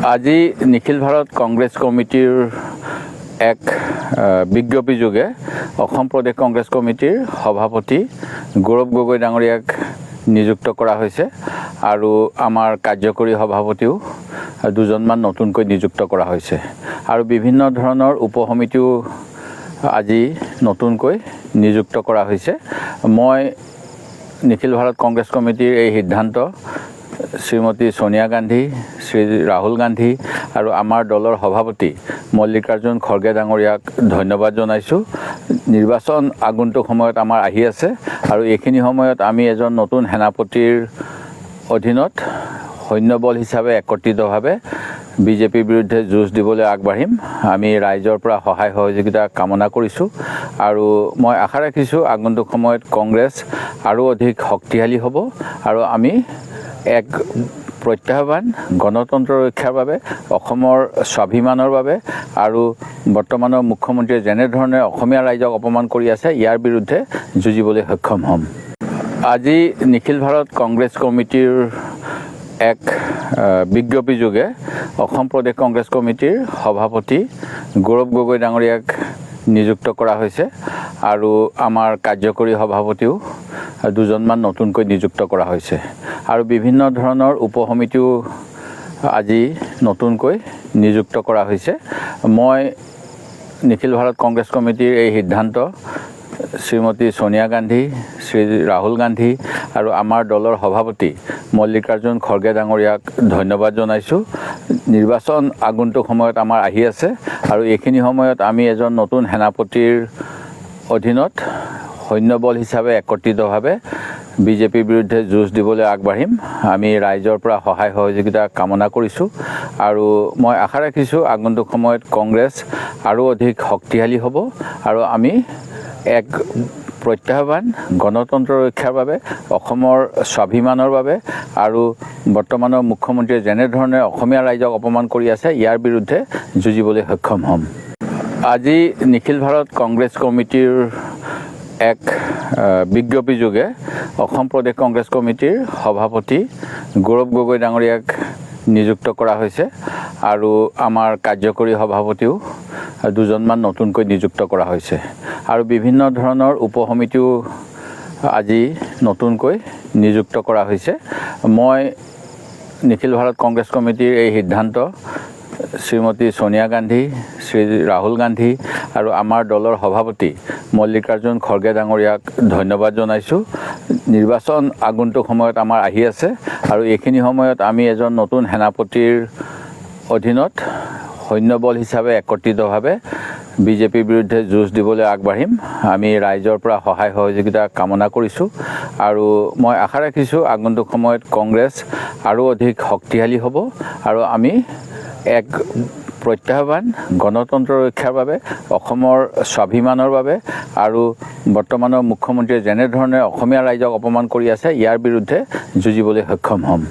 আজি নিখিল ভাৰত কংগ্ৰেছ কমিটিৰ এক বিজ্ঞপ্তিযোগে অসম প্ৰদেশ কংগ্ৰেছ কমিটিৰ সভাপতি গৌৰৱ গগৈ ডাঙৰীয়াক নিযুক্ত কৰা হৈছে আৰু আমাৰ কাৰ্যকৰী সভাপতিও দুজনমান নতুনকৈ নিযুক্ত কৰা হৈছে আৰু বিভিন্ন ধৰণৰ উপসমিতিও আজি নতুনকৈ নিযুক্ত কৰা হৈছে। মই নিখিল ভাৰত কংগ্ৰেছ কমিটিৰ এই সিদ্ধান্ত শ্ৰীমতী সোনিয়া গান্ধী, শ্ৰী ৰাহুল গান্ধী আৰু আমাৰ দলৰ সভাপতি মল্লিকাৰ্জুন খৰ্গে ডাঙৰীয়াক ধন্যবাদ জনাইছোঁ। নিৰ্বাচন আগন্তুক সময়ত আমাৰ আহি আছে আৰু এইখিনি সময়ত আমি এজন নতুন সেনাপতিৰ অধীনত সৈন্যবল হিচাপে একত্ৰিতভাৱে বিজেপিৰ বিৰুদ্ধে যুঁজ দিবলৈ আগবাঢ়িম। আমি ৰাইজৰ পৰা সহায় সহযোগিতা কামনা কৰিছোঁ আৰু মই আশা ৰাখিছোঁ আগন্তুক সময়ত কংগ্ৰেছ আৰু অধিক শক্তিশালী হ'ব আৰু আমি এক প্ৰত্যাহ্বান গণতন্ত্ৰ ৰক্ষাৰ বাবে, অসমৰ স্বাভিমানৰ বাবে আৰু বৰ্তমানৰ মুখ্যমন্ত্ৰীয়ে যেনেধৰণে অসমীয়া ৰাইজক অপমান কৰি আছে ইয়াৰ বিৰুদ্ধে যুঁজিবলৈ সক্ষম হ'ম। আজি নিখিল ভাৰত কংগ্ৰেছ কমিটিৰ এক বিজ্ঞপ্তিযোগে অসম প্ৰদেশ কংগ্ৰেছ কমিটিৰ সভাপতি গৌৰৱ গগৈ ডাঙৰীয়াক নিযুক্ত কৰা হৈছে আৰু আমাৰ কাৰ্যকৰী সভাপতিও দুজনমান নতুনকৈ নিযুক্ত কৰা হৈছে আৰু বিভিন্ন ধৰণৰ উপসমিতিও আজি নতুনকৈ নিযুক্ত কৰা হৈছে। মই নিখিল ভাৰত কংগ্ৰেছ কমিটিৰ এই সিদ্ধান্ত শ্ৰীমতী সোনিয়া গান্ধী, শ্ৰী ৰাহুল গান্ধী আৰু আমাৰ দলৰ সভাপতি মল্লিকাৰ্জুন খৰ্গে ডাঙৰীয়াক ধন্যবাদ জনাইছোঁ। নিৰ্বাচন আগন্তুক সময়ত আমাৰ আহি আছে আৰু এইখিনি সময়ত আমি এজন নতুন সেনাপতিৰ অধীনত সৈন্যবল হিচাপে একত্ৰিতভাৱে বিজেপিৰ বিৰুদ্ধে যুঁজ দিবলৈ আগবাঢ়িম। আমি ৰাইজৰ পৰা সহায় সহযোগিতা কামনা কৰিছোঁ আৰু মই আশা ৰাখিছোঁ আগন্তুক সময়ত কংগ্ৰেছ আৰু অধিক শক্তিশালী হ'ব আৰু আমি এক প্ৰত্যাহ্বান গণতন্ত্ৰ ৰক্ষাৰ বাবে, অসমৰ স্বাভিমানৰ বাবে আৰু বৰ্তমানৰ মুখ্যমন্ত্ৰীয়ে যেনেধৰণে অসমীয়া ৰাইজক অপমান কৰি আছে ইয়াৰ বিৰুদ্ধে যুঁজিবলৈ সক্ষম হ'ম। আজি নিখিল ভাৰত কংগ্ৰেছ কমিটিৰ এক বিজ্ঞপ্তিযোগে অসম প্ৰদেশ কংগ্ৰেছ কমিটিৰ সভাপতি গৌৰৱ গগৈ ডাঙৰীয়াক নিযুক্ত কৰা হৈছে আৰু আমাৰ কাৰ্যকৰী সভাপতিও দুজনমান নতুনকৈ নিযুক্ত কৰা হৈছে আৰু বিভিন্ন ধৰণৰ উপসমিতিও আজি নতুনকৈ নিযুক্ত কৰা হৈছে। মই নিখিল ভাৰত কংগ্ৰেছ কমিটিৰ এই সিদ্ধান্ত শ্ৰীমতী সোনিয়া গান্ধী, শ্ৰী ৰাহুল গান্ধী আৰু আমাৰ দলৰ সভাপতি মল্লিকাৰ্জুন খৰ্গে ডাঙৰীয়াক ধন্যবাদ জনাইছোঁ। নিৰ্বাচন আগন্তুক সময়ত আমাৰ আহি আছে আৰু এইখিনি সময়ত আমি এজন নতুন সেনাপতিৰ অধীনত সৈন্যবল হিচাপে একত্ৰিতভাৱে বিজেপিৰ বিৰুদ্ধে যুঁজ দিবলৈ আগবাঢ়িম। আমি ৰাইজৰ পৰা সহায় সহযোগিতা কামনা কৰিছোঁ আৰু মই আশা ৰাখিছোঁ আগন্তুক সময়ত কংগ্ৰেছ আৰু অধিক শক্তিশালী হ'ব আৰু আমি এক প্ৰত্যাহ্বান গণতন্ত্ৰ ৰক্ষাৰ বাবে, অসমৰ স্বাভিমানৰ বাবে আৰু বৰ্তমানৰ মুখ্যমন্ত্ৰীয়ে যেনেধৰণে অসমীয়া ৰাইজক অপমান কৰি আছে ইয়াৰ বিৰুদ্ধে যুঁজিবলৈ সক্ষম হ'ম।